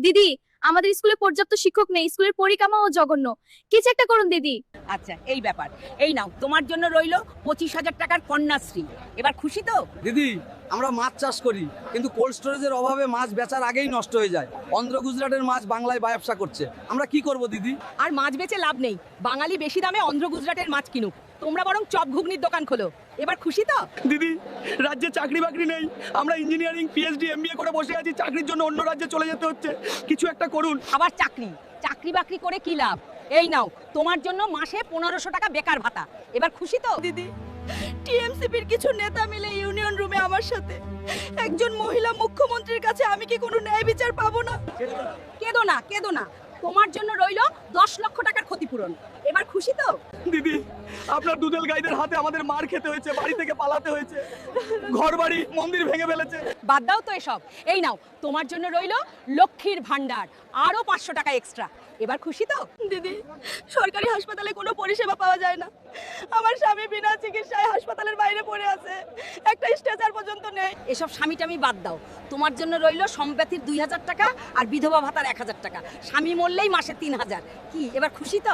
দিদি, আমাদের স্কুলে পর্যাপ্ত শিক্ষক নেই, স্কুলের পরিকাঠামো জঘন্য। কিছু একটা করুন দিদি। আচ্ছা, এই ব্যাপার। এই নাও, তোমার জন্য রইলো 25,000 টাকার কন্যাশ্রী। এবার খুশি তো? দিদি, আমরা মাছ চাষ করি, কিন্তু কোল্ড স্টোরেজের অভাবে মাছ বেচার আগেই নষ্ট হয়ে যায়। অন্ধ্র গুজরাটের মাছ বাংলায় ব্যবসা করছে, আমরা কি করব দিদি? আর মাছ বেচে লাভ নেই, বাঙালি বেশি দামে অন্ধ্র গুজরাটের মাছ কিনুক। তোমরা বরং চপ ঘুগনির দোকান খোলো। এবার খুশি তো? দিদি, রাজ্যে চাকরি বাকরি নেই, আমরা ইঞ্জিনিয়ারিং পিএইচডি এমবিএ করে বসে আছি, চাকরির জন্য অন্য রাজ্যে চলে যেতে হচ্ছে। কিছু একটা করুন। আবার চাকরি চাকরি বাকরি করে কি লাভ? এই নাও, তোমার জন্য মাসে 1500 টাকা বেকার ভাতা। এবার খুশি তো? দিদি, টিএমসিপির কিছু নেতা মিলে ইউনিয়ন রুমে আমার সাথে, একজন মহিলা মুখ্যমন্ত্রীর কাছে আমি কি কোনো ন্যায় বিচার পাবো না? কেঁদো না, কেঁদো না। তোমার জন্য রইলো 10 লক্ষ টাকার ক্ষতিপূরণ। এবার খুশি তো? দিদি, আপনার দুধেল গাইদের হাতে আমাদের মার খেতে হয়েছে, বাড়ি থেকে পালাতে হয়েছে, ঘর বাড়ি মন্দির ভেঙে ফেলেছে। বাদ দাও তো এসব। এই নাও, তোমার জন্য রইলো লক্ষ্মীর ভান্ডার, আরো 500 টাকা এক্সট্রা। এবার খুশি তো? দিদি, সরকারি হাসপাতালে কোনো পরিষেবা পাওয়া যায় না। আমার স্বামী বিনা চিকিৎসায় হাসপাতালের বাইরে পড়ে আছে, একটা স্ট্রেচার পর্যন্ত নেই। এসব স্বামীটামি বাদ দাও। তোমার জন্য রইলো সম্প্রতির 2000 টাকা আর বিধবা ভাতার 1000 টাকা। স্বামী মরলেই মাসে 3000। কি এবার খুশি তো?